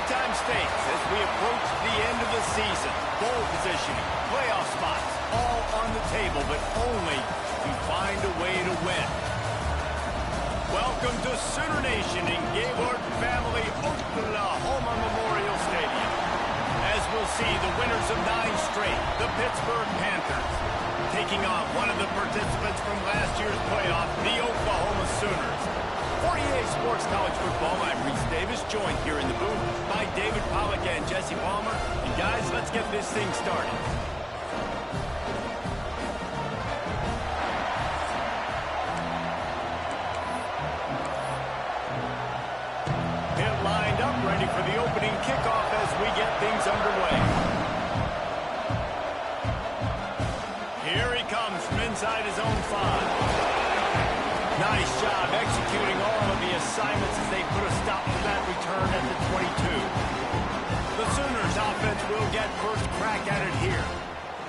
time stakes as we approach the end of the season. Bowl positioning, playoff spots, all on the table, but only to find a way to win. Welcome to Sooner Nation in Gaylord Family Oklahoma Memorial Stadium. As we'll see, the winners of 9 straight, the Pittsburgh Panthers, taking on one of the participants from last year's playoff, the Oklahoma Sooners. 48 Sports College Football, I'm Reese Davis, joined here in the booth by David Pollack and Jesse Palmer. And guys, let's get this thing started. Pit lined up, ready for the opening kickoff as we get things underway. Here he comes from inside his own 5. Nice job executing all of the assignments as they put a stop to that return at the 22. The Sooners offense will get first crack at it here.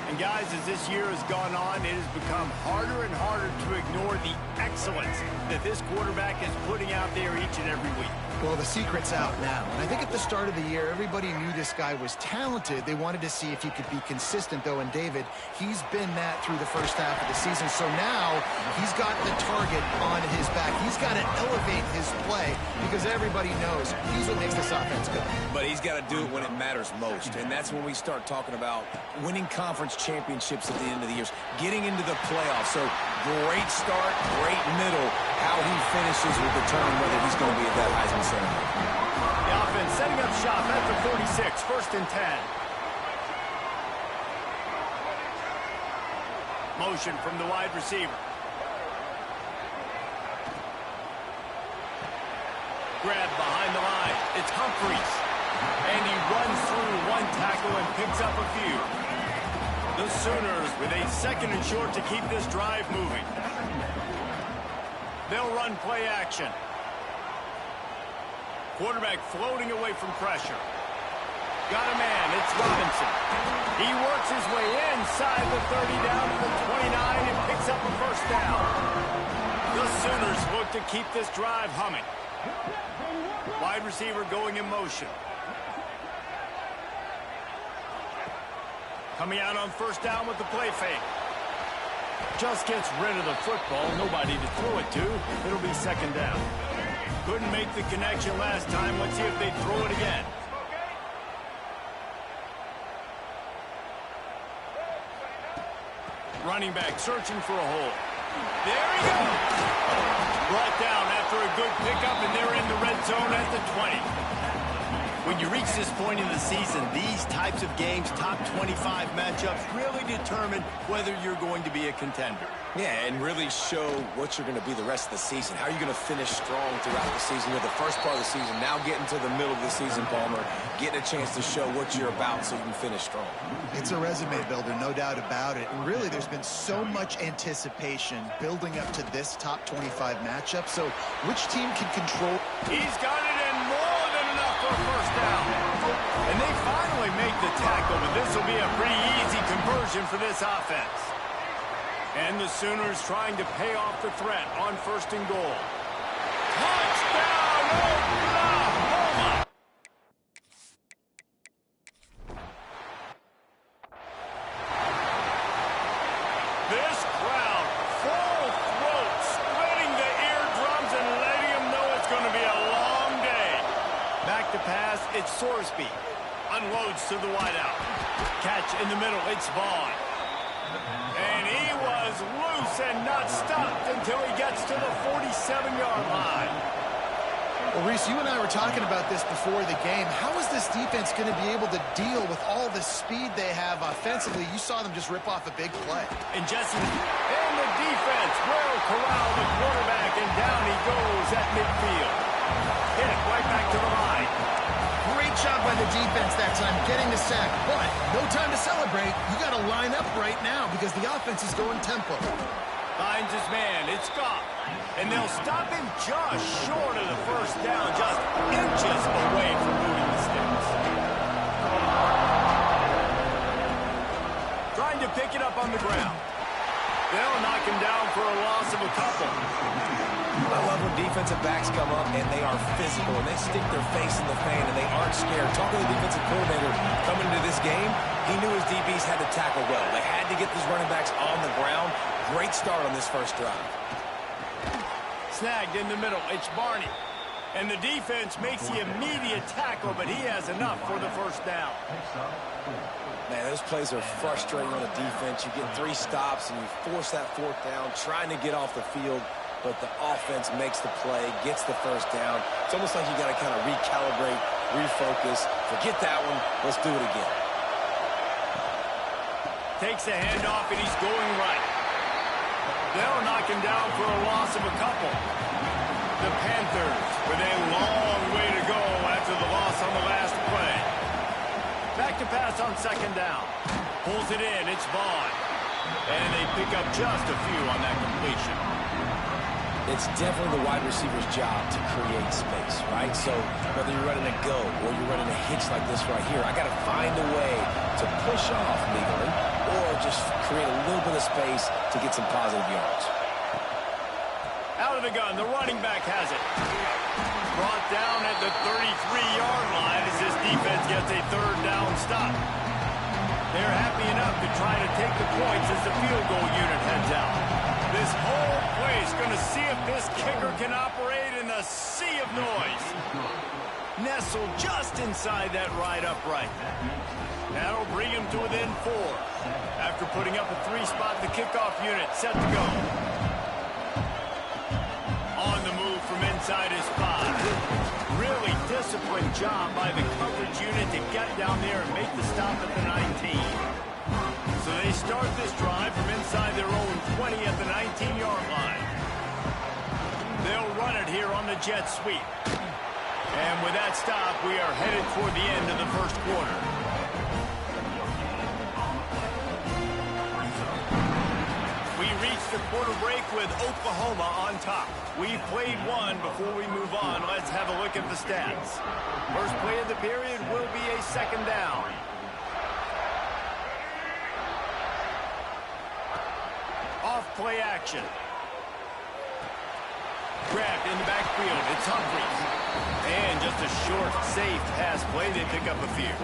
And guys, as this year has gone on, it has become harder and harder to ignore the excellence that this quarterback is putting out there each and every week. Well, the secret's out now. And I think at the start of the year, everybody knew this guy was talented. They wanted to see if he could be consistent, though. And David, he's been that through the first half of the season. So now he's got the target on his back. He's got to elevate his play because everybody knows he's what makes this offense good. But he's got to do it when it matters most. And that's when we start talking about winning conference championships at the end of the years, getting into the playoffs. So great start, great middle. How he finishes will determine whether he's going to be at that Heisman ceremony. The offense setting up shop at the 46, 1st and 10. Motion from the wide receiver. Grab behind the line. It's Humphries. And he runs through one tackle and picks up a few. The Sooners with a 2nd and short to keep this drive moving. They'll run play action. Quarterback floating away from pressure. Got a man, it's Robinson. He works his way inside the 30 down to the 29 and picks up a first down. The Sooners look to keep this drive humming. Wide receiver going in motion. Coming out on 1st down with the play fake. Just gets rid of the football. Nobody to throw it to. It'll be 2nd down. Couldn't make the connection last time. Let's see if they throw it again. Running back searching for a hole. There he goes. Brought down after a good pickup, and they're in the red zone at the 20. When you reach this point in the season, these types of games, top 25 matchups, really determine whether you're going to be a contender. Yeah, and really show what you're going to be the rest of the season. How are you going to finish strong throughout the season? You're the first part of the season, now getting to the middle of the season, Palmer, getting a chance to show what you're about so you can finish strong. It's a resume builder, no doubt about it. And really, there's been so much anticipation building up to this top 25 matchup. So which team can control? He's got it in more than enough for a first down. And they finally make the tackle, but this will be a pretty easy conversion for this offense. And the Sooners trying to pay off the threat on 1st and goal. Touchdown, Oklahoma! This crowd, full throat, splitting the eardrums and letting them know it's going to be a long day. Back to pass, it's Sorsby. Unloads to the wideout. Catch in the middle, it's Vaughn. And he was loose and not stopped until he gets to the 47-yard line. Well, Reese, you and I were talking about this before the game. How is this defense going to be able to deal with all the speed they have offensively? You saw them just rip off a big play. And Jesse, and the defense will corral the quarterback, and down he goes at midfield. Hit it right back to the line. Great job by the defense that time, getting the sack. But no time to celebrate. You got to line up right now because the offense is going tempo. Finds his man. It's Goff. And they'll stop him just short of the first down, just inches away from moving the sticks. Trying to pick it up on the ground. They'll knock him down for a loss of a couple. I love when defensive backs come up and they are physical and they stick their face in the fan and they aren't scared. Talking to the defensive coordinator coming into this game, he knew his DBs had to tackle well. They had to get these running backs on the ground. Great start on this first drive. Snagged in the middle. It's Barney. And the defense makes the immediate tackle, but he has enough for the first down. Man, those plays are frustrating on the defense. You get 3 stops and you force that 4th down, trying to get off the field, but the offense makes the play, gets the first down. It's almost like you got to kind of recalibrate, refocus. Forget that one. Let's do it again. Takes a handoff, and he's going right. They'll knock him down for a loss of a couple. The Panthers with a long way to go after the loss on the last play. Back to pass on 2nd down. Pulls it in. It's Vaughn. And they pick up just a few on that completion. It's definitely the wide receiver's job to create space, right? So whether you're running a go or you're running a hitch like this right here, I got to find a way to push off legally or just create a little bit of space to get some positive yards. Out of the gun, the running back has it. Brought down at the 33-yard line as this defense gets a 3rd down stop. They're happy enough to try to take the points as the field goal unit heads out. This whole place going to see if this kicker can operate in a sea of noise. Nestled just inside that right upright. That'll bring him to within 4. After putting up a 3-spot, the kickoff unit set to go. On the move from inside his 5. Really disciplined job by the coverage unit to get down there and make the stop at the 19. So they start this drive from inside their own 20 at the 19-yard line. They'll run it here on the jet sweep. And with that stop, we are headed toward the end of the first quarter. We reach the quarter break with Oklahoma on top. We've played one. Before we move on, let's have a look at the stats. First play of the period will be a 2nd down. Off play action. Grabbed in the backfield. It's Humphries. And just a short, safe pass play. They pick up a few.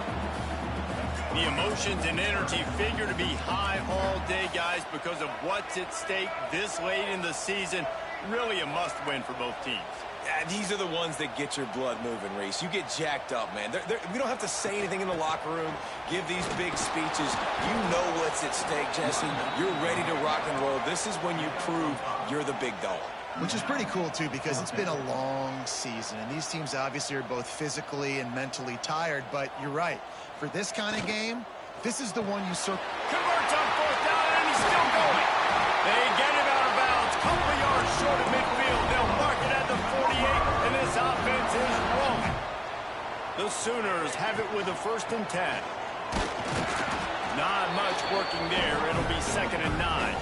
The emotions and energy figure to be high all day, guys, because of what's at stake this late in the season. Really a must-win for both teams. Yeah, these are the ones that get your blood moving, Reese. You get jacked up, man. We don't have to say anything in the locker room, give these big speeches. You know what's at stake, Jesse. You're ready to rock and roll. This is when you prove you're the big dog. Which is pretty cool, too, because it's been a long season. And these teams obviously are both physically and mentally tired. But you're right. For this kind of game, this is the one you circle. Converts on 4th down, and he's still going. They get him out of bounds. Couple of yards short of midfield. They'll mark it at the 48, and this offense is rolling. The Sooners have it with a 1st and 10. Not much working there. It'll be 2nd and 9.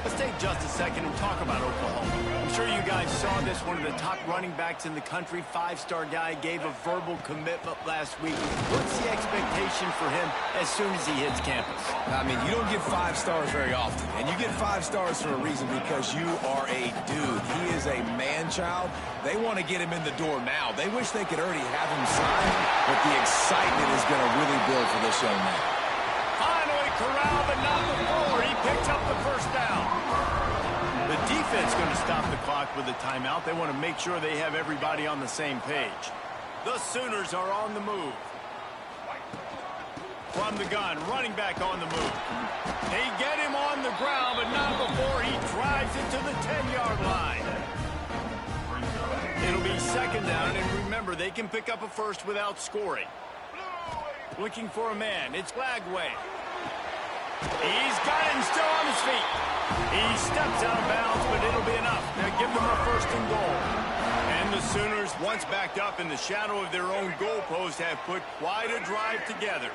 Let's take just a second and talk about Oklahoma. I'm sure you guys saw this. One of the top running backs in the country, 5-star guy, gave a verbal commitment last week. What's the expectation for him as soon as he hits campus? I mean, you don't get 5 stars very often. And you get 5 stars for a reason, because you are a dude. He is a man-child. They want to get him in the door now. They wish they could already have him signed, but the excitement is going to really build for this young man. Finally corralled, but not before. He picked up the 1st down. The defense going to stop the clock with a timeout. They want to make sure they have everybody on the same page. The Sooners are on the move. From the gun, running back on the move. They get him on the ground, but not before he drives it to the 10-yard line. It'll be 2nd down, and remember, they can pick up a 1st without scoring. Looking for a man. It's Lagway. He's got it and still on his feet. He steps out of bounds, but it'll be enough. They'll give them a 1st and goal. And the Sooners, once backed up in the shadow of their own goalpost, have put quite a drive together.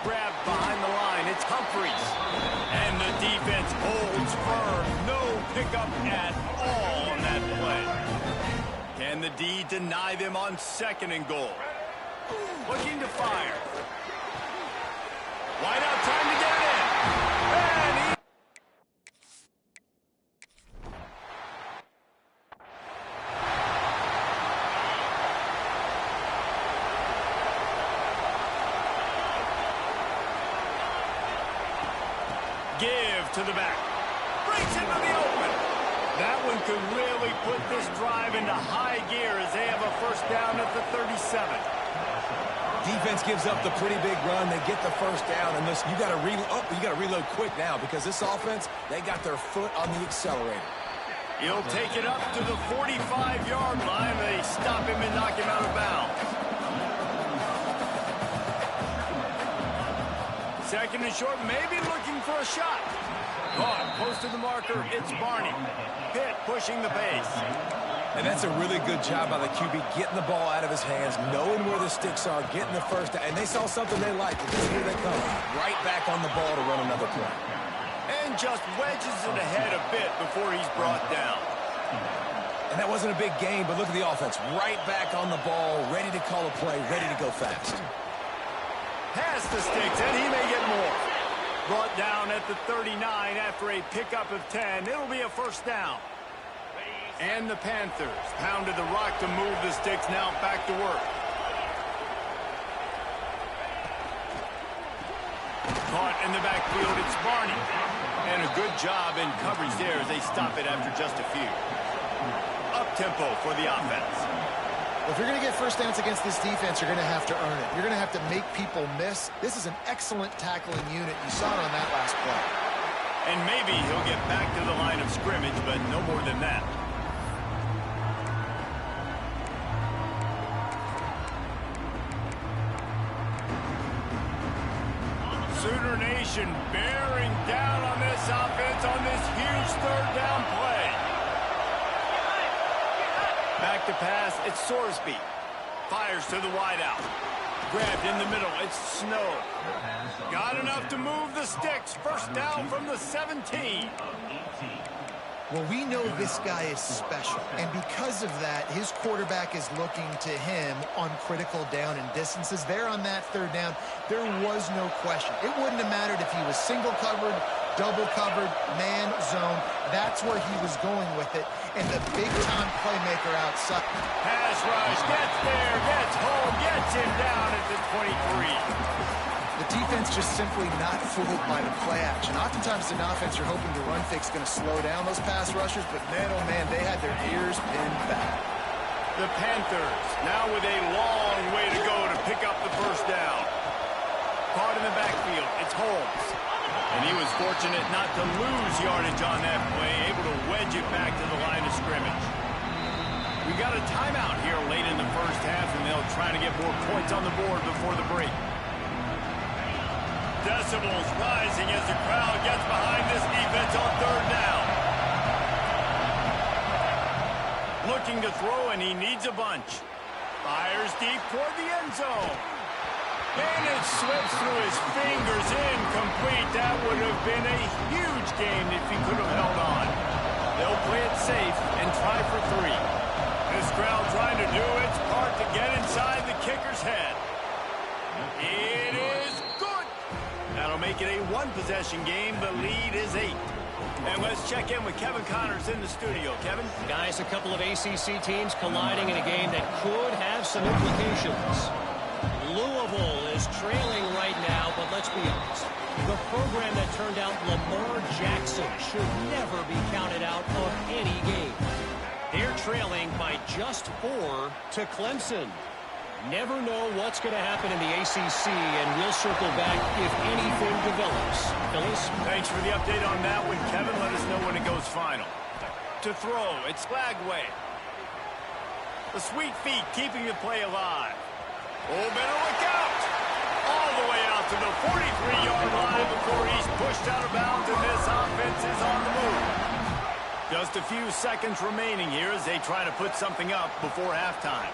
Grabbed behind the line. It's Humphries. And the defense holds firm. No pickup at all on that play. Can the D deny them on 2nd and goal? Looking to fire. Wide out, trying to get it in. And give to the back. Breaks into the open. That one could really put this drive into high gear as they have a first down at the 37. Defense gives up the pretty big run. They get the first down, and listen, you got to reload quick now because this offense, they got their foot on the accelerator. He'll take it up to the 45-yard line. They stop him and knock him out of bounds. Second and short, maybe looking for a shot. Caught close to the marker. It's Barney. Pitt pushing the pace. And that's a really good job by the QB, getting the ball out of his hands, knowing where the sticks are, getting the first down. And they saw something they liked. Because here they come. Right back on the ball to run another play. And just wedges it ahead a bit before he's brought down. And that wasn't a big gain, but look at the offense. Right back on the ball, ready to call a play, ready to go fast. Past the sticks, and he may get more. Brought down at the 39 after a pickup of 10. It'll be a first down. And the Panthers pounded the rock to move the sticks, now back to work. Caught in the backfield, it's Barney. And a good job in coverage there as they stop it after just a few. Up-tempo for the offense. Well, if you're going to get first downs against this defense, you're going to have to earn it. You're going to have to make people miss. This is an excellent tackling unit. You saw it on that last play. And maybe he'll get back to the line of scrimmage, but no more than that. Sooner Nation bearing down on this offense on this huge third down play. Back to pass, it's Sorsby. Fires to the wideout. Grabbed in the middle, it's Snow. Got enough to move the sticks. First down from the 17. Well, we know this guy is special, and because of that, his quarterback is looking to him on critical down and distances. There on that third down, there was no question. It wouldn't have mattered if he was single covered, double covered, man, zone. That's where he was going with it, and the big-time playmaker outside. Pass rush, gets there, gets home, gets him down at the 23. The defense just simply not fooled by the play action. Oftentimes, an offense you're hoping the run fix is going to slow down those pass rushers, but man, oh man, they had their ears pinned back. The Panthers now with a long way to go to pick up the first down. Caught in the backfield, it's Holmes. And he was fortunate not to lose yardage on that play, able to wedge it back to the line of scrimmage. We got a timeout here late in the first half, and they'll try to get more points on the board before the break. Decibels rising as the crowd gets behind this defense on third down. Looking to throw, and he needs a bunch. Fires deep toward the end zone. And it slips through his fingers, incomplete. That would have been a huge gain if he could have held on. They'll play it safe and try for 3. This crowd trying to do its part to get inside the kicker's head. It is good. That'll make it a one-possession game. The lead is 8. And let's check in with Kevin Connors in the studio. Kevin? Guys, a couple of ACC teams colliding in a game that could have some implications. Louisville is trailing right now, but let's be honest. The program that turned out Lamar Jackson should never be counted out of any game. They're trailing by just 4 to Clemson. Never know what's going to happen in the ACC, and we'll circle back if anything develops. Phyllis? Thanks for the update on that one, Kevin. Let us know when it goes final. To throw, it's Flagway. The sweet feet keeping the play alive. Oh, better look out! All the way out to the 43-yard line before he's pushed out of bounds, and this offense is on the move. Just a few seconds remaining here as they try to put something up before halftime.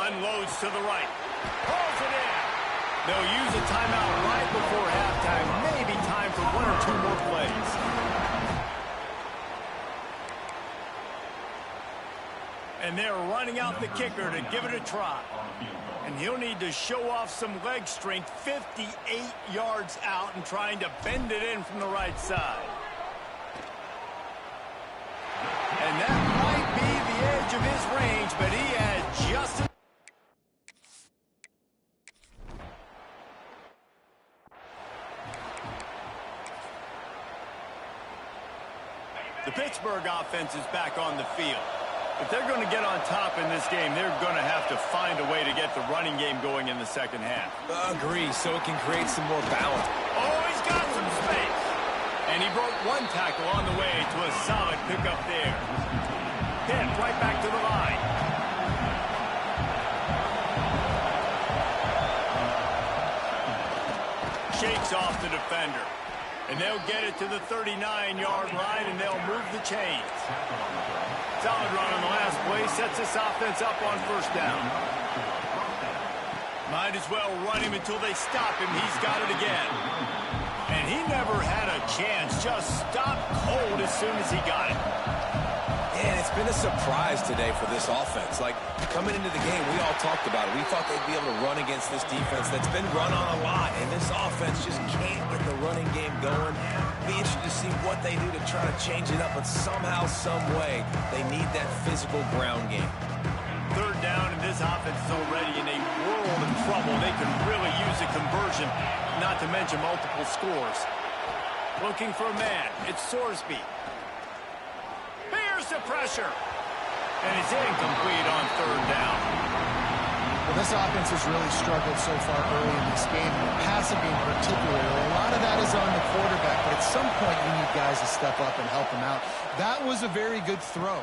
Unloads to the right. Pulls it in. They'll use a timeout right before halftime. Maybe time for 1 or 2 more plays. And they're running out the kicker to give it a try. And he'll need to show off some leg strength 58 yards out and trying to bend it in from the right side. And that might be the edge of his range, but he had just... The Pittsburgh offense is back on the field. If they're going to get on top in this game, they're going to have to find a way to get the running game going in the second half. Agree, so it can create some more balance. Oh, he's got some space. And he broke one tackle on the way to a solid pickup there. Pitt right back to the line. Shakes off the defender. And they'll get it to the 39-yard line, and they'll move the chains. Solid run on the last play. Sets this offense up on first down. Might as well run him until they stop him. He's got it again. And he never had a chance. Just stopped cold as soon as he got it. And it's been a surprise today for this offense. Like, coming into the game, we all talked about it. We thought they'd be able to run against this defense that's been run on a lot. And this offense just can't get the running game going. Be interested to see what they do to try to change it up. But somehow, some way, they need that physical ground game. Third down, and this offense is already in a world of trouble. They can really use a conversion, not to mention multiple scores. Looking for a man. It's Sorsby. Here's the pressure. And it's incomplete on third down. Well, this offense has really struggled so far early in this game, and the passing game particularly. A lot of that is on the quarterback, but at some point you need guys to step up and help him out. That was a very good throw.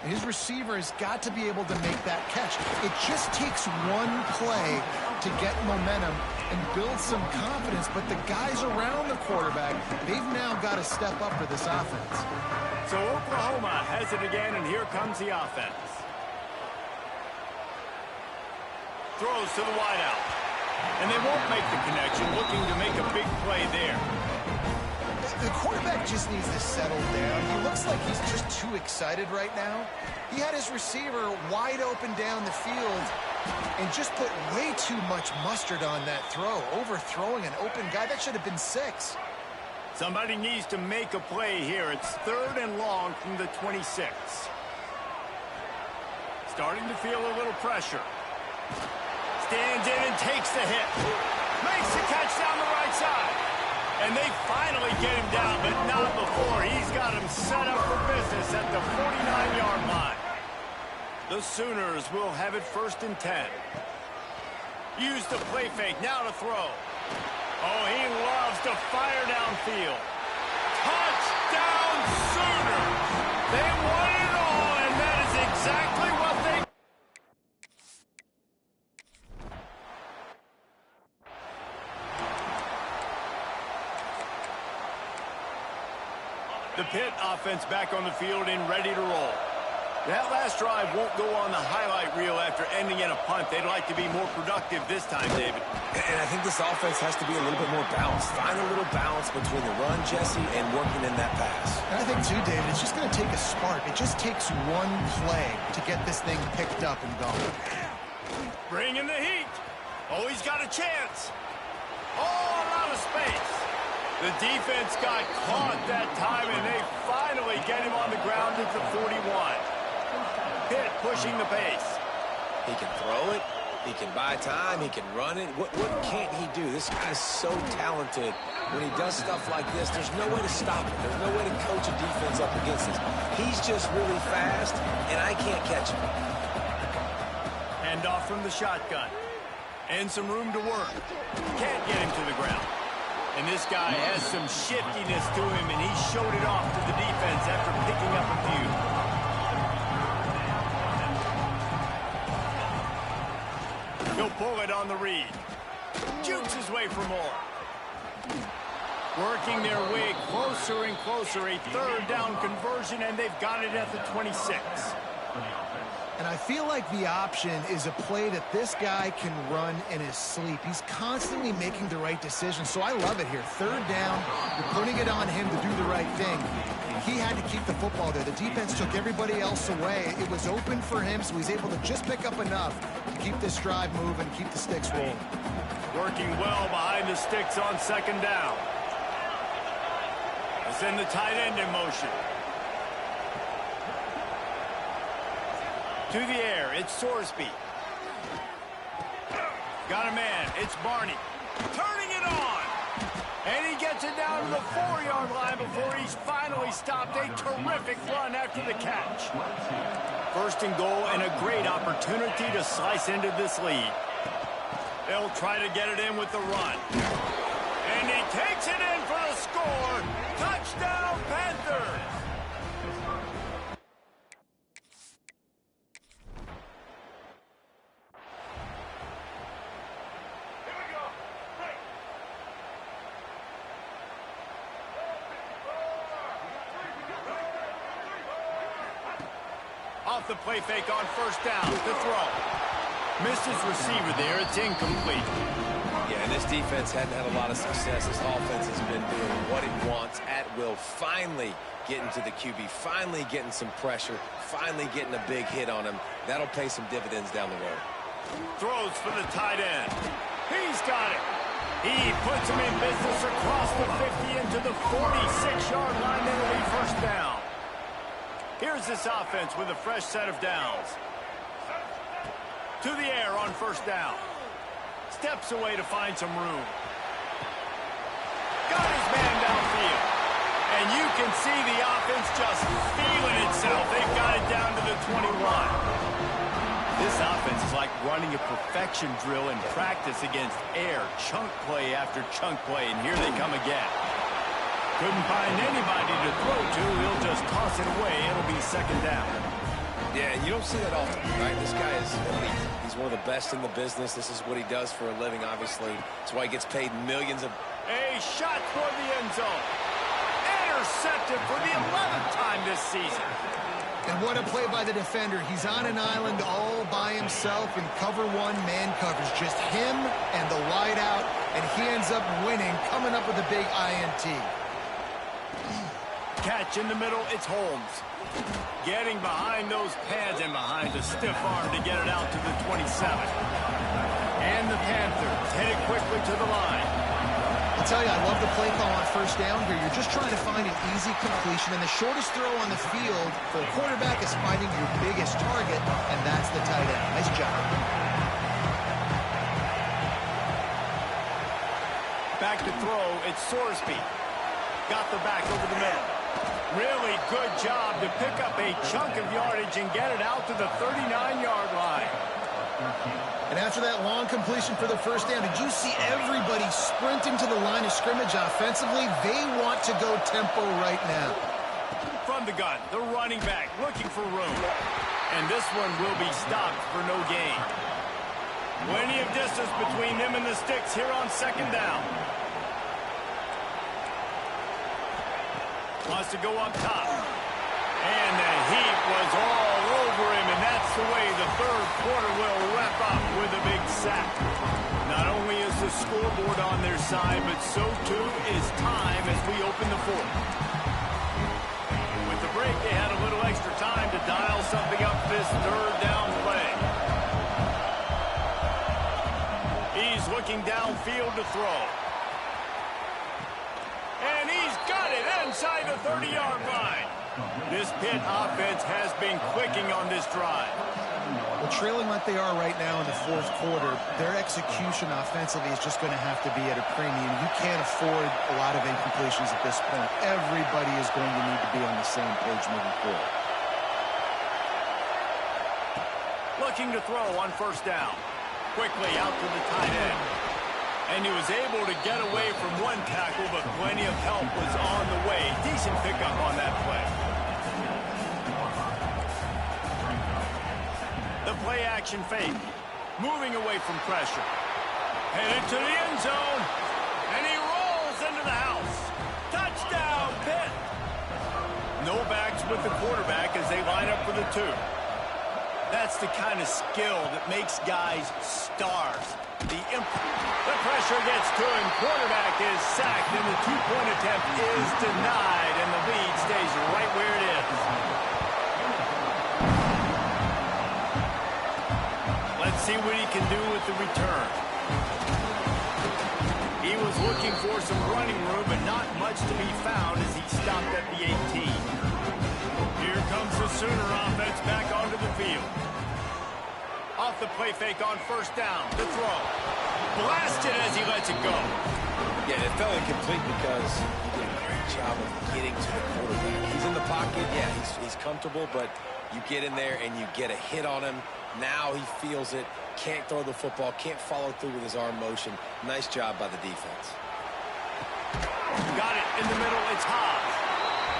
His receiver has got to be able to make that catch. It just takes one play to get momentum and build some confidence, but the guys around the quarterback, they've now got to step up for this offense. So Oklahoma has it again, and here comes the offense. Throws to the wideout. And they won't make the connection, looking to make a big play there. The quarterback just needs to settle down. He looks like he's just too excited right now. He had his receiver wide open down the field and just put way too much mustard on that throw, overthrowing an open guy. That should have been 6. Somebody needs to make a play here. It's third and long from the 26. Starting to feel a little pressure. Stands in and takes the hit. Makes the catch down the right side. And they finally get him down, but not before. He's got him set up for business at the 49-yard line. The Sooners will have it first and 10. Use the play fake, now to throw. Oh, he loves to fire downfield. Touchdown Sooners! They won it all, and that is exactly what they... The Pitt offense back on the field and ready to roll. That last drive won't go on the highlight reel after ending in a punt. They'd like to be more productive this time, David. And I think this offense has to be a little bit more balanced. Find a little balance between the run, Jesse, and working in that pass. And I think, too, David, it's just going to take a spark. It just takes one play to get this thing picked up and going. Bring in the heat. Oh, he's got a chance. Oh, a lot of space. The defense got caught that time, and they finally get him on the ground at the 41. Pitt pushing the pace. He can throw it. He can buy time. He can run it. What can't he do? This guy's so talented. When he does stuff like this, there's no way to stop it. There's no way to coach a defense up against this. He's just really fast, and I can't catch him. Hand off from the shotgun. And some room to work. Can't get him to the ground. And this guy has some shiftiness to him, and he showed it off to the defense after picking up a few. He'll pull it on the read. Jukes his way for more. Working their way closer and closer. A third down conversion, and they've got it at the 26. And I feel like the option is a play that this guy can run in his sleep. He's constantly making the right decision, so I love it here. Third down, you're putting it on him to do the right thing. He had to keep the football there. The defense took everybody else away. It was open for him, so he's able to just pick up enough to keep this drive moving, keep the sticks rolling. Working well behind the sticks on second down. They send the tight end in motion. To the air, it's Sorsby. Got a man, it's Barney. Turning it on. And he gets it down to the 4-yard line before he's finally stopped. A terrific run after the catch. First and goal and a great opportunity to slice into this lead. They'll try to get it in with the run. And he takes it in for the score. Touchdown, Panthers! Off the play fake on first down. The throw. Misses receiver there. It's incomplete. Yeah, and this defense hadn't had a lot of success. This offense has been doing what it wants at will. Finally getting to the QB. Finally getting some pressure. Finally getting a big hit on him. That'll pay some dividends down the road. Throws for the tight end. He's got it. He puts him in business across the 50 into the 46-yard line. That'll be first down. Here's this offense with a fresh set of downs. To the air on first down. Steps away to find some room. Got his man downfield. And you can see the offense just feeling itself. They've got it down to the 21. This offense is like running a perfection drill in practice against air. Chunk play after chunk play, and here they come again. Couldn't find anybody to throw to. He'll just toss it away. It'll be second down. Yeah, and you don't see that often, right? This guy is elite. He's one of the best in the business. This is what he does for a living, obviously. That's why he gets paid millions of... A shot toward the end zone. Intercepted for the 11th time this season. And what a play by the defender. He's on an island all by himself in cover one man coverage. Just him and the wide out, and he ends up winning, coming up with a big INT. Catch in the middle, it's Holmes. Getting behind those pads and behind a stiff arm to get it out to the 27. And the Panthers headed quickly to the line. I'll tell you, I love the play call on first down here. You're just trying to find an easy completion, and the shortest throw on the field for a quarterback is finding your biggest target, and that's the tight end. Nice job. Back to throw, it's Sorsby. Got the back over the middle. Really good job to pick up a chunk of yardage and get it out to the 39-yard line. And after that long completion for the first down, did you see everybody sprinting to the line of scrimmage offensively? They want to go tempo right now. From the gun, the running back looking for room. And this one will be stopped for no gain. Plenty of distance between them and the sticks here on second down. Wants to go up top. And the heat was all over him, and that's the way the third quarter will wrap up with a big sack. Not only is the scoreboard on their side, but so too is time as we open the fourth. With the break, they had a little extra time to dial something up this third down play. He's looking downfield to throw. And he's got it inside the 30-yard line. This Pitt offense has been clicking on this drive. Well, trailing like they are right now in the fourth quarter, their execution offensively is just going to have to be at a premium. You can't afford a lot of incompletions at this point. Everybody is going to need to be on the same page moving forward. Looking to throw on first down. Quickly out to the tight end. And he was able to get away from one tackle, but plenty of help was on the way. Decent pickup on that play. The play action fake. Moving away from pressure. Headed to the end zone. And he rolls into the house. Touchdown, Pitt. No backs with the quarterback as they line up for the two. That's the kind of skill that makes guys stars. The pressure gets to him. Quarterback is sacked, and the two-point attempt is denied, and the lead stays right where it is. Let's see what he can do with the return. He was looking for some running room, but not much to be found as he stopped at the 18. Here comes the Sooner offense back onto the field. Off the play fake on first down. The throw. Blasted as he lets it go. Yeah, it felt incomplete because he did a great job of getting to the quarterback. He's in the pocket. Yeah, he's comfortable, but you get in there and you get a hit on him. Now he feels it. Can't throw the football. Can't follow through with his arm motion. Nice job by the defense. Got it in the middle. It's Hobbs.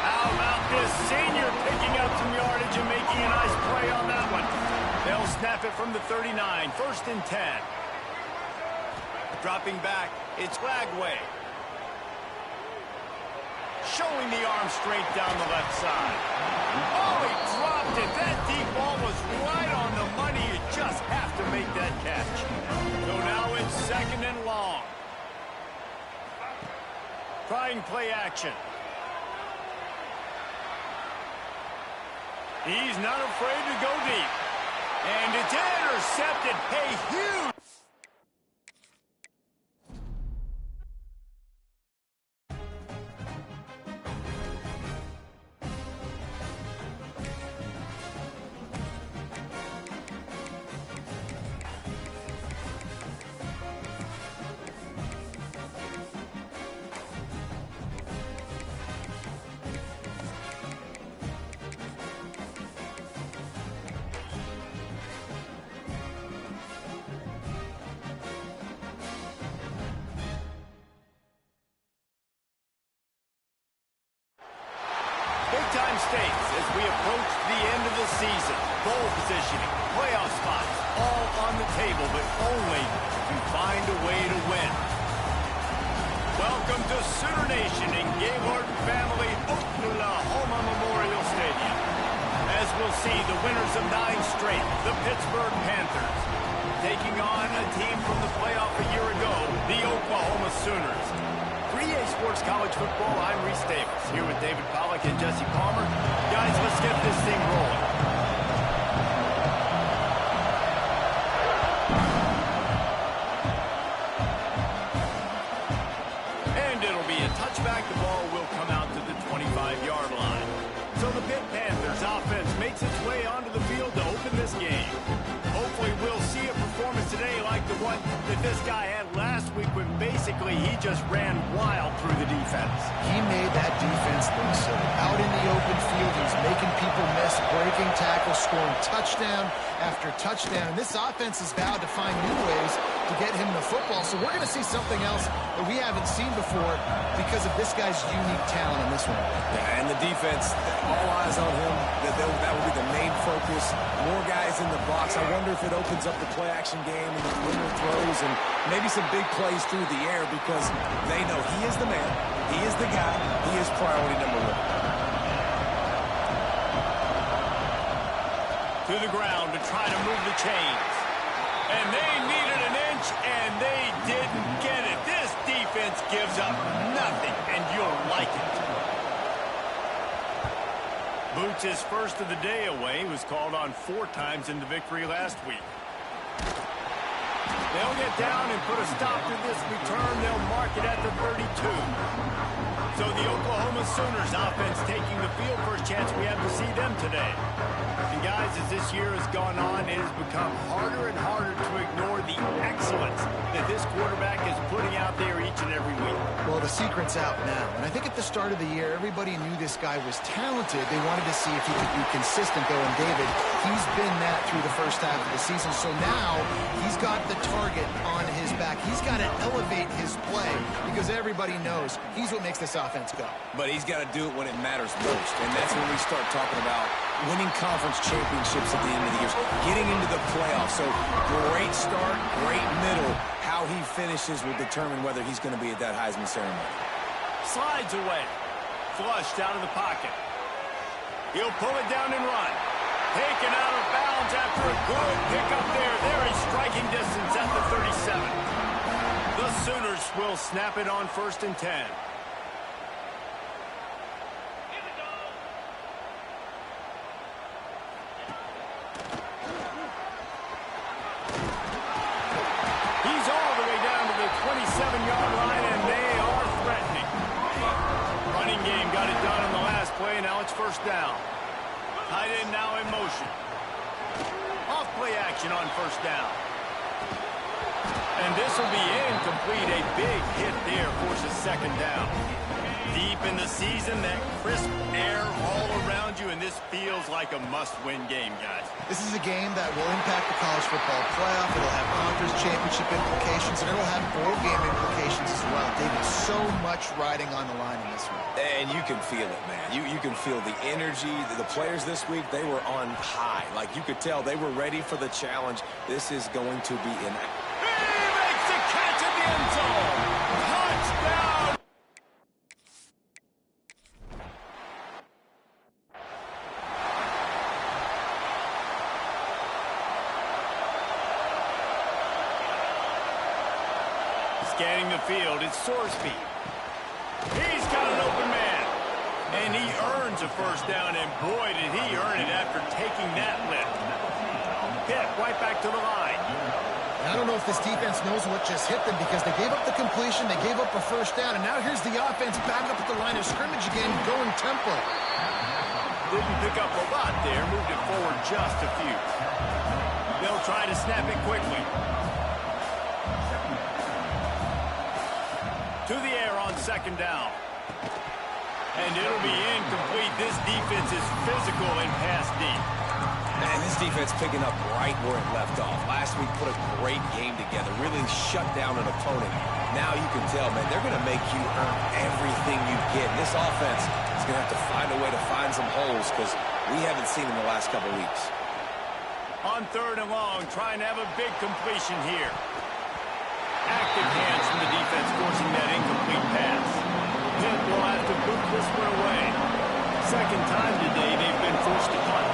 How about this senior picking up some yardage and making a nice play on that one? They'll snap it from the 39. 1st and 10. Dropping back, it's Lagway. Showing the arm strength down the left side. Oh, he dropped it. That deep ball was right on the money. You just have to make that catch. So now it's 2nd and long. Trying play action. He's not afraid to go deep. And it's intercepted. Hey, huge. Big-time stakes as we approach the end of the season. Bowl positioning, playoff spots, all on the table, but only to find a way to win. Welcome to Sooner Nation in Gaylord Family Oklahoma Memorial Stadium. As we'll see, the winners of 9 straight, the Pittsburgh Panthers, taking on a team from the playoff a year ago, the Oklahoma Sooners. 3A Sports College Football, I'm Reese Davis, here with David Pollack and Jesse Palmer. Guys, let's get this thing rolling. And it'll be a touchback. The ball will come out to the 25-yard line. So the Pitt Panthers offense makes its way onto the field to open this game. Hopefully we'll see a performance today like the one that this guy had last week when basically he just ran wild through the defense. He made that defense look silly. Out in the open field, he's making people miss, breaking tackles, scoring touchdown after touchdown. And this offense has vowed to find new ways to get him the football. So we're going to see something else that we haven't seen before because of this guy's unique talent in this one. Yeah, and the defense, all eyes on him. That will be the main focus. More guys in the box. I wonder if it opens up the play-action game and the winner throws and maybe some big plays through the air because they know he is the man, he is the guy, he is priority number 1. To the ground to try to move the chains. And they needed an inch, and they didn't get it. This defense gives up nothing, and you'll like it. Boots' first of the day away was called on 4 times in the victory last week. They'll get down and put a stop to this return. They'll mark it at the 32. So the Oklahoma Sooners offense taking the field. First chance we have to see them today. And guys, as this year has gone on, it has become harder and harder to ignore the excellence that this quarterback is putting out there each and every week. Well, the secret's out now. And I think at the start of the year, everybody knew this guy was talented. They wanted to see if he could be consistent, though. And David, he's been that through the first half of the season. So now he's got the target on his back. He's got to elevate his play because everybody knows he's what makes this offense go. But he's got to do it when it matters most. And that's when we start talking about winning conference championships at the end of the year, getting into the playoffs. So great start, great middle. How he finishes will determine whether he's going to be at that Heisman ceremony. Slides away. Flushed out of the pocket. He'll pull it down and run. Taken out of bounds after a good pickup there. There is striking distance at the 37. The Sooners will snap it on 1st and 10. He's all the way down to the 27-yard line, and they are threatening. Running game got it done on the last play. Now it's 1st down. Tight end now in motion. Off play action on 1st down. And this will be incomplete. A big hit there forces second down. Deep in the season, that crisp air all around you, and this feels like a must-win game, guys. This is a game that will impact the college football playoff. It'll have conference championship implications, and it'll have bowl game implications as well. David, so much riding on the line in this one. And you can feel it, man. You can feel the energy. The players this week, they were on high. Like, you could tell they were ready for the challenge. This is going to be an... He makes the catch in the end zone. Touchdown! Scanning the field, it's Sorsby. He's got an open man. And he earns a first down, and boy, did he earn it after taking that lift. Pitt right back to the line. I don't know if this defense knows what just hit them because they gave up the completion, they gave up a first down, and now here's the offense back up at the line of scrimmage again, going tempo. Didn't pick up a lot there, moved it forward just a few. They'll try to snap it quickly. To the air on second down. And it'll be incomplete. This defense is physical and pass deep. And this defense picking up right where it left off. Last week put a great game together, really shut down an opponent. Now you can tell, man, they're going to make you earn everything you get. And this offense is going to have to find a way to find some holes because we haven't seen in the last couple weeks. On third and long, trying to have a big completion here. Active hands from the defense forcing that incomplete pass. Pitt will have to boot this one away. Second time today they've been forced to punt.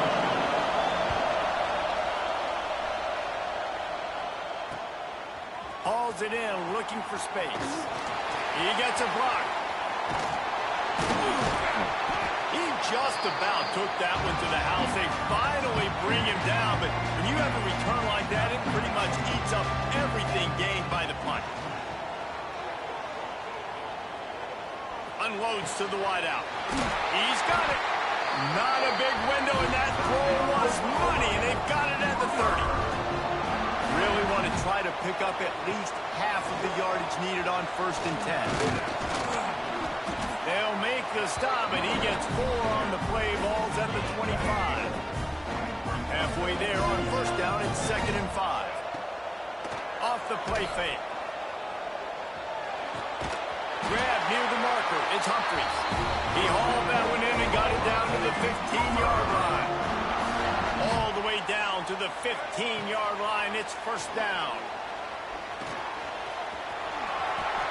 Hauls it in, looking for space. He gets a block. He just about took that one to the house. They finally bring him down, but when you have a return like that, it pretty much eats up everything gained by the punt. Unloads to the wideout. He's got it. Not a big window, and that throw was money, and they've got it at the 30. Really want to try to pick up at least half of the yardage needed on 1st and 10. They'll make the stop, and he gets 4 on the play. Ball's at the 25. Halfway there on first down, it's 2nd and 5. Off the play fake. Grab near the marker. It's Humphries. He hauled that one in and got it down to the 15-yard line. All the way down to the 15-yard line. It's first down.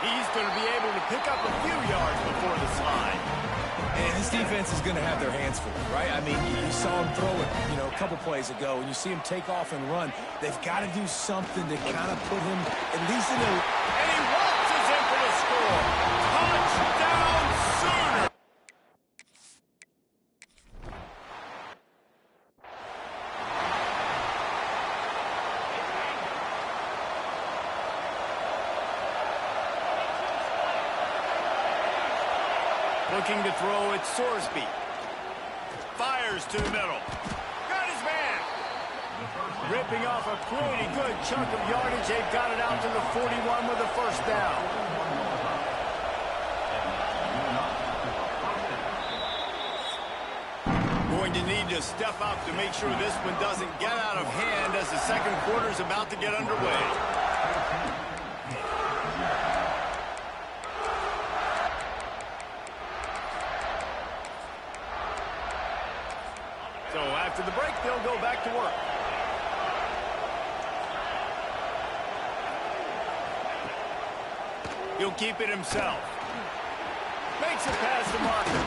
He's going to be able to pick up a few yards before the slide. And this defense is going to have their hands full, right? I mean, you saw him throw it, a couple plays ago, and you see him take off and run. They've got to do something to kind of put him at least in a... And he waltzes in for the score. Touchdown, Sooner! Looking to throw, it's Sorsby. Fires to the middle. Got his man. Ripping off a pretty good chunk of yardage. They've got it out to the 41 with a first down. Going to need to step up to make sure this one doesn't get out of hand as the second quarter is about to get underway. So after the break, they'll go back to work. He'll keep it himself. Makes it past the marker.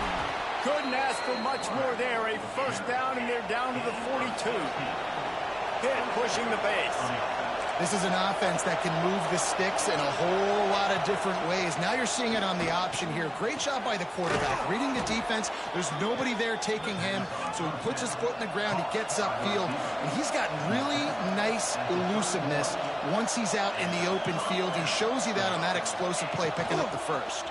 Couldn't ask for much more there. A first down, and they're down to the 42. Pitt pushing the base. This is an offense that can move the sticks in a whole lot of different ways. Now you're seeing it on the option here. Great job by the quarterback. Reading the defense, there's nobody there taking him, so he puts his foot in the ground, he gets upfield, and he's got really nice elusiveness once he's out in the open field. He shows you that on that explosive play, picking up the first.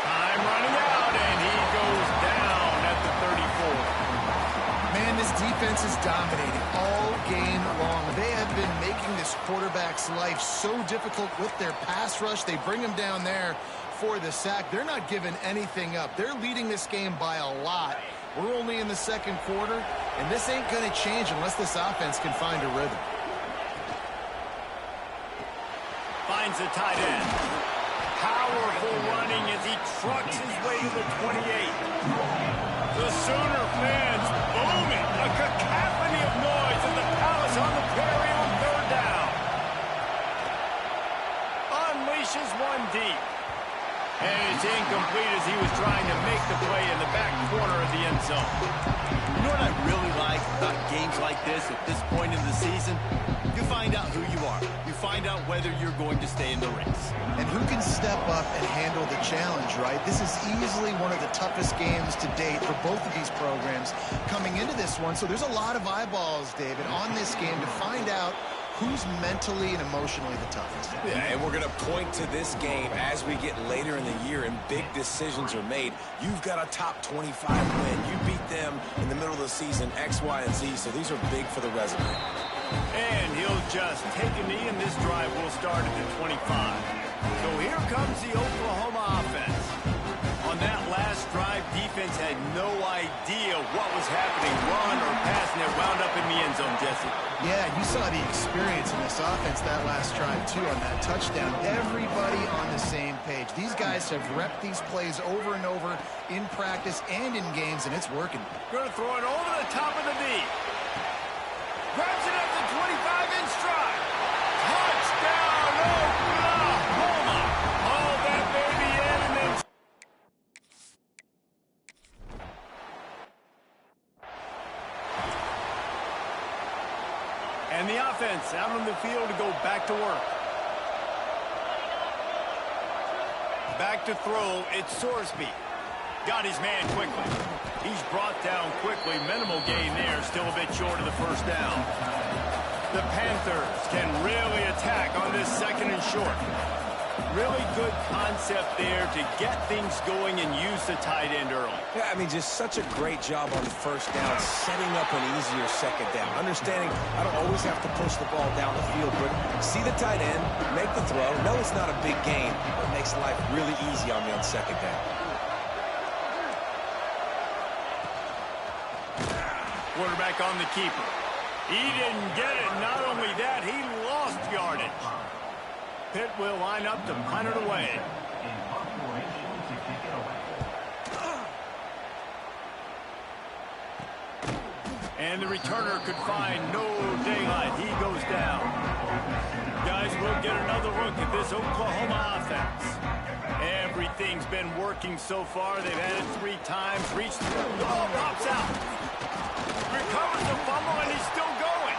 Time running out, and he goes down at the 34. Man, this defense is dominating all game long. They have been making this this quarterback's life so difficult with their pass rush. They bring him down there for the sack. They're not giving anything up. They're leading this game by a lot. We're only in the second quarter, and this ain't going to change unless this offense can find a rhythm. Finds the tight end. Powerful running as he trucks his way to the 28. The Sooner fans booming. A cacophony of noise in the Palace on the Prairie on third down. Unleashes one deep. And it's incomplete as he was trying to make the play in the back corner of the end zone. You know what I really like about games like this at this point in the season? You find out who you are. You find out whether you're going to stay in the race. And who can step up and handle the challenge, right? This is easily one of the toughest games to date for both of these programs coming into this one. So there's a lot of eyeballs, David, on this game to find out who's mentally and emotionally the toughest. Yeah, and we're going to point to this game as we get later in the year and big decisions are made. You've got a top 25 win. You beat them in the middle of the season, X, Y, and Z, so these are big for the resume. And he'll just take a knee, and this drive will start at the 25. So here comes the Oklahoma offense. On that last drive, defense had no idea what was happening, run or pass, and it wound up in the end zone, Jesse. Yeah, you saw the experience in this offense that last drive, too, on that touchdown. Everybody on the same page. These guys have repped these plays over and over in practice and in games, and it's working. Going to throw it over the top of the knee. Grabs it at the 25 in stride. Touchdown, Oklahoma. All that baby in and then... And the offense out on the field to go back to work. Back to throw, it's Sorsby. Got his man quickly. He's brought down quickly. Minimal gain there, still a bit short of the first down. The Panthers can really attack on this second and short. Really good concept there to get things going and use the tight end early. Yeah, I mean, just such a great job on the first down, setting up an easier second down. Understanding I don't always have to push the ball down the field, but see the tight end, make the throw. No, it's not a big gain, but it makes life really easy on me on second down. Quarterback on the keeper. He didn't get it. Not only that, he lost yardage. Pitt will line up to punt it away. And the returner could find no daylight. He goes down. Guys, we'll get another look at this Oklahoma offense. Everything's been working so far. They've had it 3 times. Reached the ball, pops out. Recovers the fumble, and he's still going.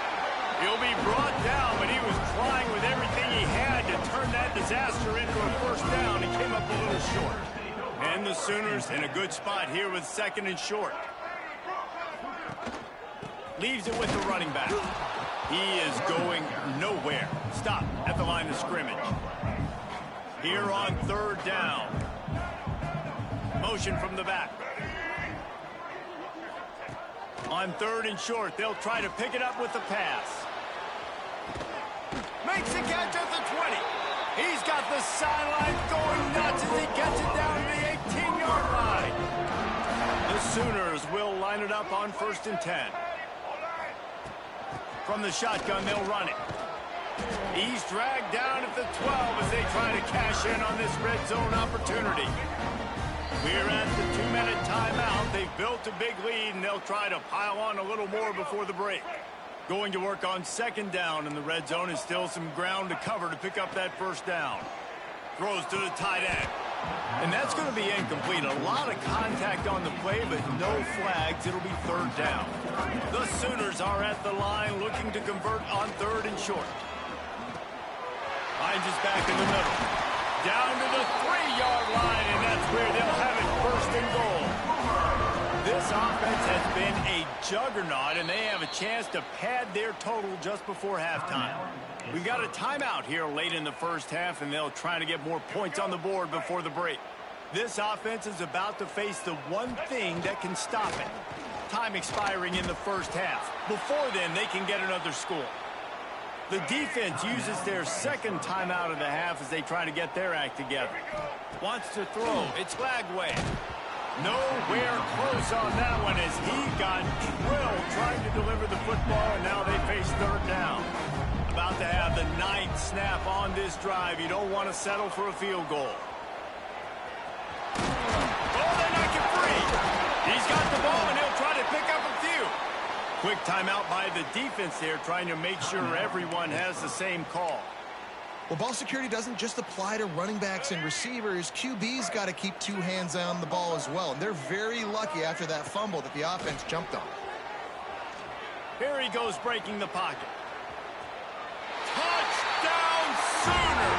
He'll be brought down, but he was trying with everything he had to turn that disaster into a first down. He came up a little short. And the Sooners in a good spot here with second and short. Leaves it with the running back. He is going nowhere. Stop at the line of scrimmage. Here on third down. Motion from the back. On third and short, they'll try to pick it up with the pass. Makes the catch at the 20. He's got the sideline going nuts as he gets it down to the 18-yard line. The Sooners will line it up on 1st and 10. From the shotgun, they'll run it. He's dragged down at the 12 as they try to cash in on this red zone opportunity. We're at the 2-minute timeout. They've built a big lead, and they'll try to pile on a little more before the break. Going to work on second down in the red zone, and still some ground to cover to pick up that first down. Throws to the tight end. And that's going to be incomplete. A lot of contact on the play, but no flags. It'll be third down. The Sooners are at the line looking to convert on third and short. Finds his back in the middle. Down to the 3-yard line, and that's where they'll have it first and goal. This offense has been a juggernaut, and they have a chance to pad their total just before halftime. We've got a timeout here late in the first half, and they'll try to get more points on the board before the break. This offense is about to face the one thing that can stop it. Time expiring in the first half. Before then, they can get another score. The defense uses their second timeout of the half as they try to get their act together. Wants to throw. It's Lagway. Nowhere close on that one as he got drilled trying to deliver the football, and now they face third down. About to have the 9th snap on this drive. You don't want to settle for a field goal. Oh, they knock it free. He's got the ball, and he'll try to pick up a few. Quick timeout by the defense there, trying to make sure everyone has the same call. Well, ball security doesn't just apply to running backs and receivers. QB's got to keep 2 hands on the ball as well. And they're very lucky after that fumble that the offense jumped on. Here he goes breaking the pocket. Touchdown Sooner!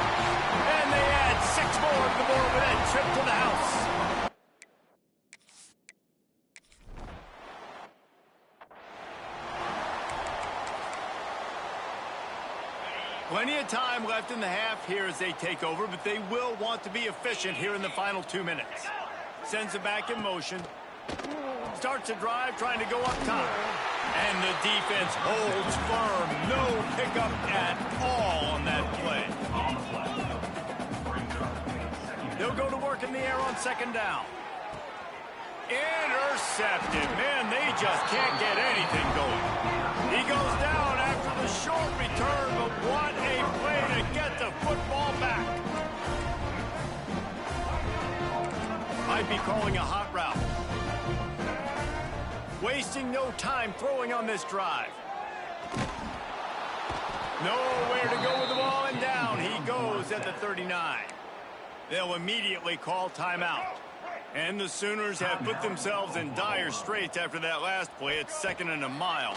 And they add 6 more to the board with that trip to the house. Plenty of time left in the half here as they take over, but they will want to be efficient here in the final 2 minutes. Sends it back in motion. Starts a drive trying to go up top. And the defense holds firm. No pickup at all on that play. They'll go to work in the air on second down. Intercepted. Man, they just can't get anything going. He goes down after the short return, but what a play to get the football back. Might be calling a hot route. Wasting no time throwing on this drive. Nowhere to go with the ball, and down he goes at the 39. They'll immediately call timeout. And the Sooners have put themselves in dire straits after that last play. It's 2nd and a mile.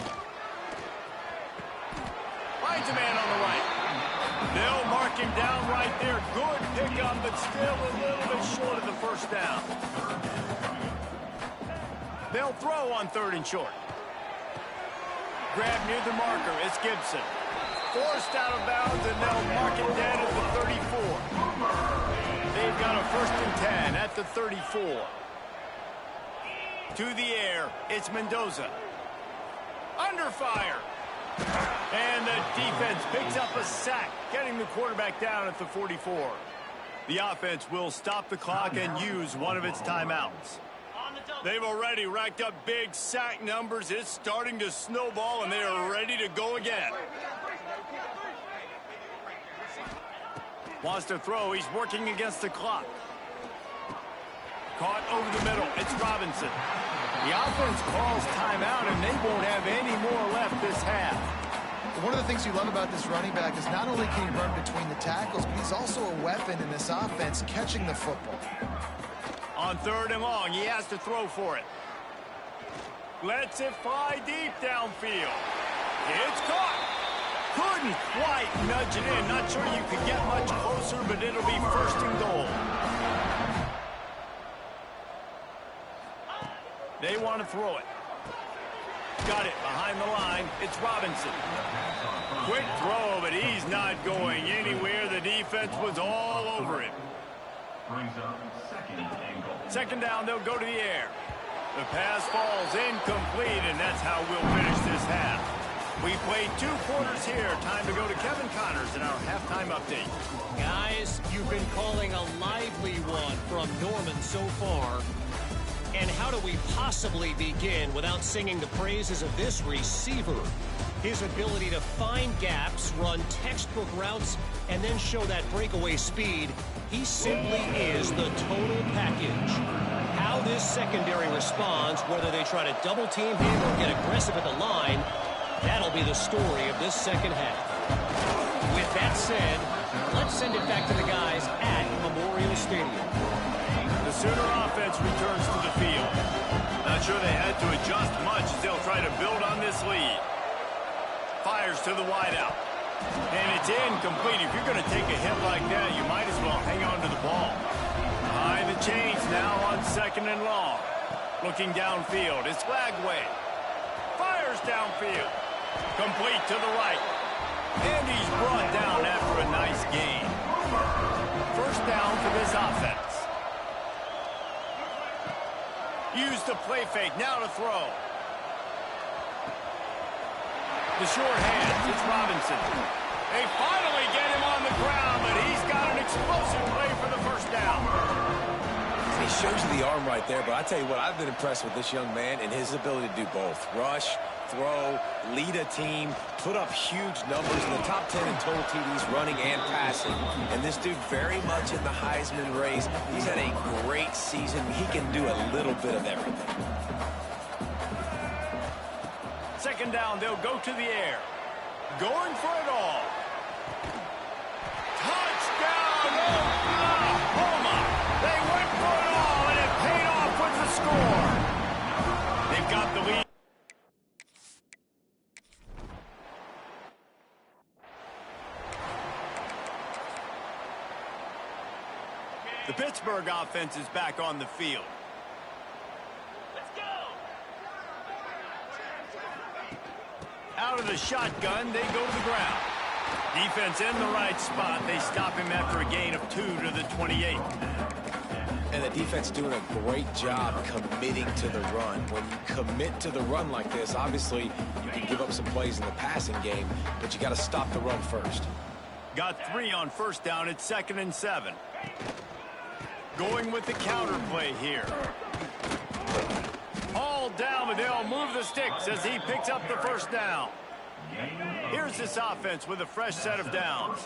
Finds a man on the right. They'll mark him down right there. Good pickup, but still a little bit short of the first down. They'll throw on 3rd and short. Grab near the marker. It's Gibson. Forced out of bounds, and they'll mark it down at the 34. They've got a 1st and 10 at the 34. To the air, it's Mendoza. Under fire. And the defense picks up a sack, getting the quarterback down at the 44. The offense will stop the clock and use one of its timeouts. They've already racked up big sack numbers. It's starting to snowball, and they are ready to go again. Wants to throw. He's working against the clock. Caught over the middle. It's Robinson. The offense calls timeout, and they won't have any more left this half. One of the things you love about this running back is not only can he run between the tackles, but he's also a weapon in this offense, catching the football. On 3rd and long, he has to throw for it. Lets it fly deep downfield. It's caught. Couldn't quite nudge it in. Not sure you could get much closer, but it'll be 1st and goal. They want to throw it. Got it behind the line. It's Robinson. Quick throw, but he's not going anywhere. The defense was all over him. 2nd down, they'll go to the air. The pass falls incomplete, and that's how we'll finish this half. We played 2 quarters here. Time to go to Kevin Connors in our halftime update. Guys, you've been calling a lively one from Norman so far. And how do we possibly begin without singing the praises of this receiver? His ability to find gaps, run textbook routes, and then show that breakaway speed. He simply is the total package. How this secondary responds, whether they try to double team him or get aggressive at the line, that'll be the story of this second half. With that said, let's send it back to the guys at Memorial Stadium. The Sooner offense returns to the field. Not sure they had to adjust much as they'll try to build on this lead. Fires to the wideout. And it's incomplete. If you're going to take a hit like that, you might as well hang on to the ball. Behind the chains now on 2nd and long. Looking downfield. It's Lagway. Fires downfield. Complete to the right. And he's brought down after a nice gain. 1st down for this offense. Use the play fake. Now to throw. The short hands. It's Robinson. They finally get him on the ground, but he's got an explosive play for the first down. He shows you the arm right there, but I tell you what, I've been impressed with this young man and his ability to do both. Rush, throw, lead a team, put up huge numbers in the top 10 in total TDs running and passing. And this dude very much in the Heisman race. He's had a great season. He can do a little bit of everything. Second down, they'll go to the air. Going for it all. Touchdown, Oklahoma! They went for it all, and it paid off with the score. They've got the lead. The Pittsburgh offense is back on the field. Out of the shotgun, they go to the ground. Defense in the right spot. They stop him after a gain of 2 to the 28. And the defense doing a great job committing to the run. When you commit to the run like this, obviously you can give up some plays in the passing game, but you got to stop the run first. Got 3 on first down. It's 2nd and 7. Going with the counter play here. All down, but they'll move the sticks as he picks up the first down. Here's this offense with a fresh set of downs.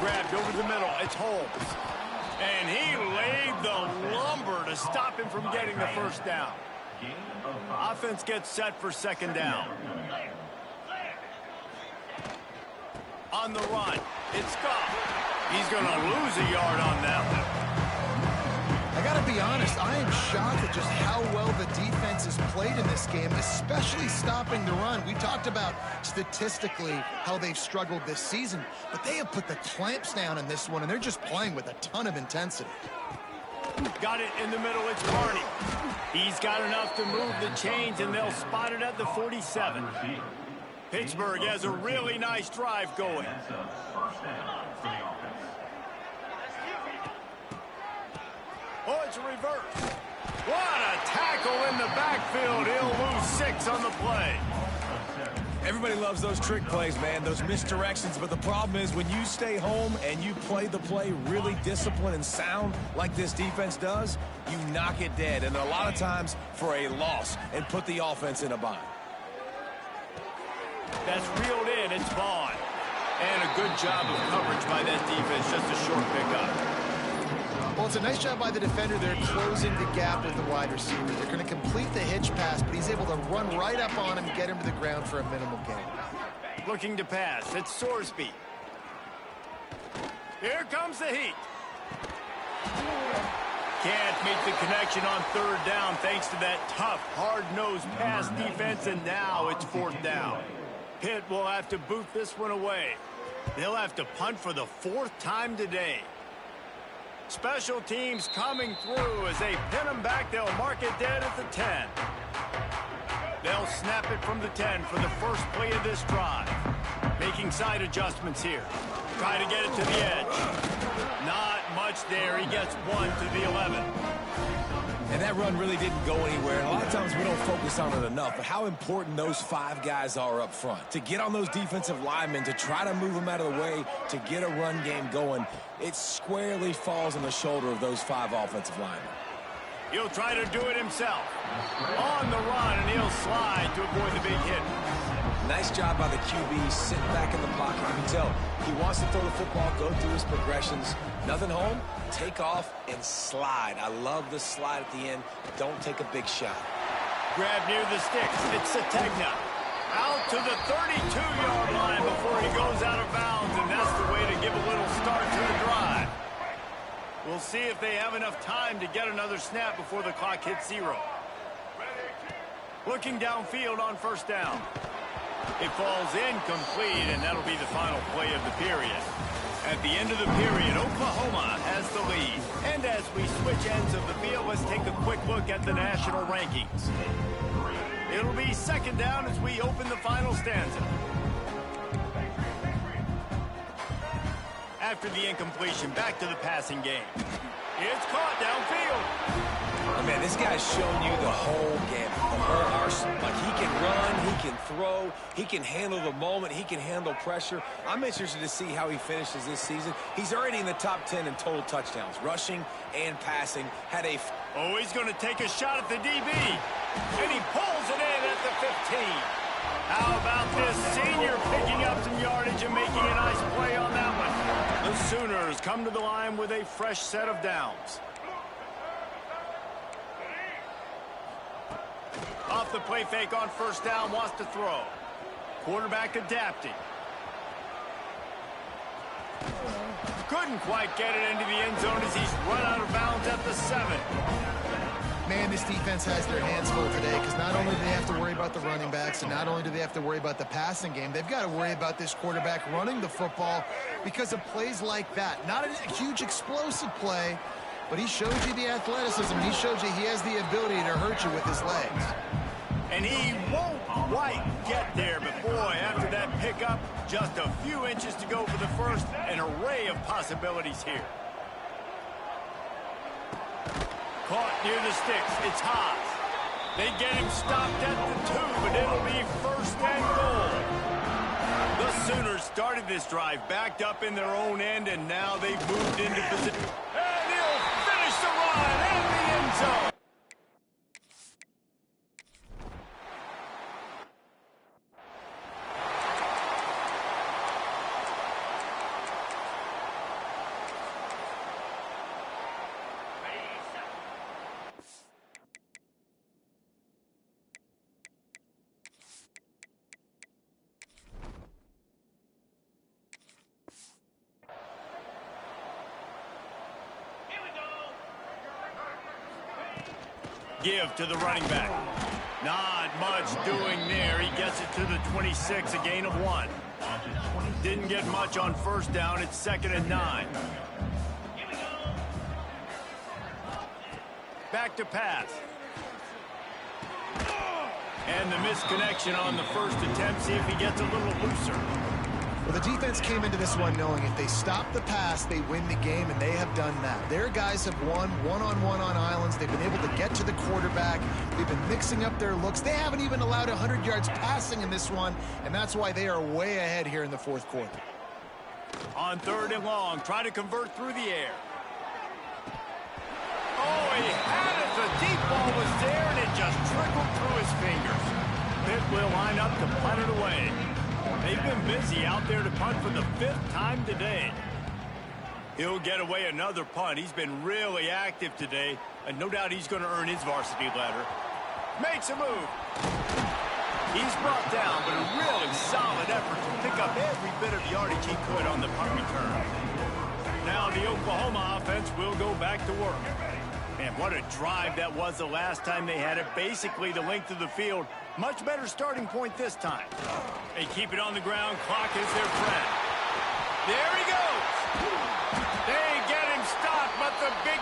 Grabbed over the middle. It's Holmes. And he laid the lumber to stop him from getting the first down. Offense gets set for 2nd down. On the run, it's Goff. He's going to lose a yard on that one. I got to be honest, I am shocked at just how well the defense has played in this game, especially stopping the run. We talked about statistically how they've struggled this season, but they have put the clamps down in this one, and they're just playing with a ton of intensity. Got it in the middle, it's Barney. He's got enough to move the chains, and they'll spot it at the 47. Pittsburgh has a really nice drive going. Oh, it's a reverse. What a tackle in the backfield. He'll lose 6 on the play. Everybody loves those trick plays, man, those misdirections, but the problem is when you stay home and you play the play really disciplined and sound like this defense does, you knock it dead, and a lot of times for a loss, and put the offense in a bind. That's reeled in. It's Vaughn. And a good job of coverage by that defense. Just a short pickup. Well, it's a nice job by the defender. They're closing the gap with the wide receiver. They're going to complete the hitch pass, but he's able to run right up on him, get him to the ground for a minimal gain. Looking to pass. It's Sorsby. Here comes the heat. Can't make the connection on 3rd down thanks to that tough, hard-nosed pass defense, and now it's 4th down. Pitt will have to boot this one away. They'll have to punt for the 4th time today. Special teams coming through as they pin them back. They'll mark it dead at the 10. They'll snap it from the 10 for the first play of this drive. Making side adjustments here. Try to get it to the edge. Not much there. He gets 1 to the 11. And that run really didn't go anywhere. And a lot of times we don't focus on it enough, but how important those 5 guys are up front. To get on those defensive linemen, to try to move them out of the way, to get a run game going, it squarely falls on the shoulder of those 5 offensive linemen. He'll try to do it himself. On the run, and he'll slide to avoid the big hit. Nice job by the QB, sitting back in the pocket. You can tell he wants to throw the football, go through his progressions. Nothing home, take off and slide. I love the slide at the end. Don't take a big shot. Grab near the sticks. It's Sategna. Out to the 32-yard line before he goes out of bounds, and that's the way to give a little start to the drive. We'll see if they have enough time to get another snap before the clock hits 0. Looking downfield on 1st down. It falls incomplete, and that'll be the final play of the period. At the end of the period, Oklahoma has the lead. And as we switch ends of the field, let's take a quick look at the national rankings. It'll be 2nd down as we open the final stanza. After the incompletion, back to the passing game. It's caught downfield. Oh, man, this guy's shown you the whole game, the whole arsenal. Like, he can run, he can throw, he can handle the moment, he can handle pressure. I'm interested to see how he finishes this season. He's already in the top 10 in total touchdowns, rushing and passing. Oh, he's going to take a shot at the DB. And he pulls it in at the 15. How about this senior picking up some yardage and making a nice play on that one? The Sooners come to the line with a fresh set of downs. Off the play fake on first down, wants to throw. Quarterback adapting. Couldn't quite get it into the end zone as he's run out of bounds at the 7. Man, this defense has their hands full today because not only do they have to worry about the running backs and not only do they have to worry about the passing game, they've got to worry about this quarterback running the football because of plays like that. Not a huge explosive play, but he showed you the athleticism. He showed you he has the ability to hurt you with his legs. And he won't quite get there, but boy, after that pickup, just a few inches to go for the first. An array of possibilities here. Caught near the sticks. It's Haas. They get him stopped at the 2, but it'll be first and goal. The Sooners started this drive backed up in their own end, and now they've moved into position. And he'll finish the run in the end zone. Give to the running back. Not much doing there. He gets it to the 26, a gain of 1. Didn't get much on first down. It's 2nd and 9. Back to pass. And the misconnection on the first attempt. See if he gets a little looser. Well, the defense came into this one knowing if they stop the pass, they win the game, and they have done that. Their guys have won one-on-one on islands. They've been able to get to the quarterback. They've been mixing up their looks. They haven't even allowed 100 yards passing in this one, and that's why they are way ahead here in the fourth quarter. On 3rd and long, try to convert through the air. Oh, he had it. The deep ball was there, and it just trickled through his fingers. Pitt will line up to punt it away. They've been busy out there to punt for the 5th time today. He'll get away another punt. He's been really active today, and no doubt he's going to earn his varsity letter. Makes a move. He's brought down, but a really solid effort to pick up every bit of yardage he could on the punt return. Now the Oklahoma offense will go back to work. Man, what a drive that was the last time they had it. Basically the length of the field. Much better starting point this time. They keep it on the ground. Clock is their friend. There he goes. They get him stopped, but the big...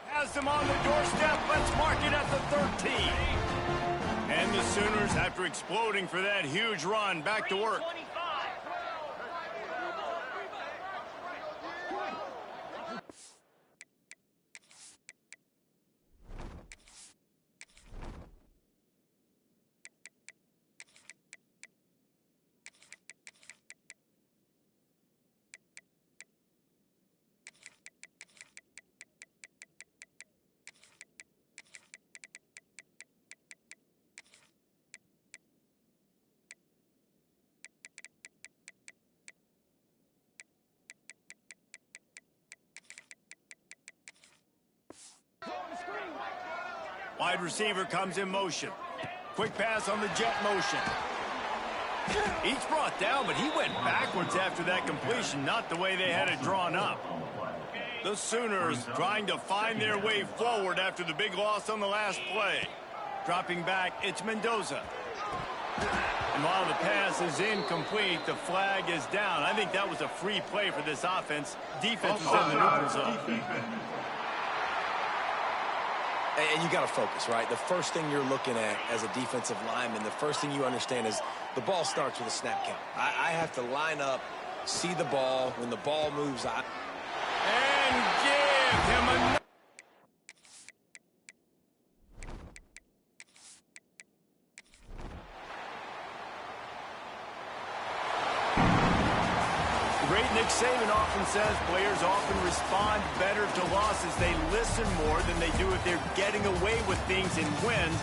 Has them on the doorstep. Let's mark it at the 13. And the Sooners, after exploding for that huge run, back to work. Wide receiver comes in motion. Quick pass on the jet motion. He's brought down, but he went backwards after that completion, not the way they had it drawn up. The Sooners trying to find their way forward after the big loss on the last play. Dropping back, it's Mendoza. And while the pass is incomplete, the flag is down. I think that was a free play for this offense. Defense is in the neutral zone. And you got to focus, right? The first thing you're looking at as a defensive lineman, the first thing you understand is the ball starts with a snap count. I have to line up, see the ball. When the ball moves, and give him a... Great Nick Saban often says players often respond better to losses. They listen more than they do if they're getting away with things in wins.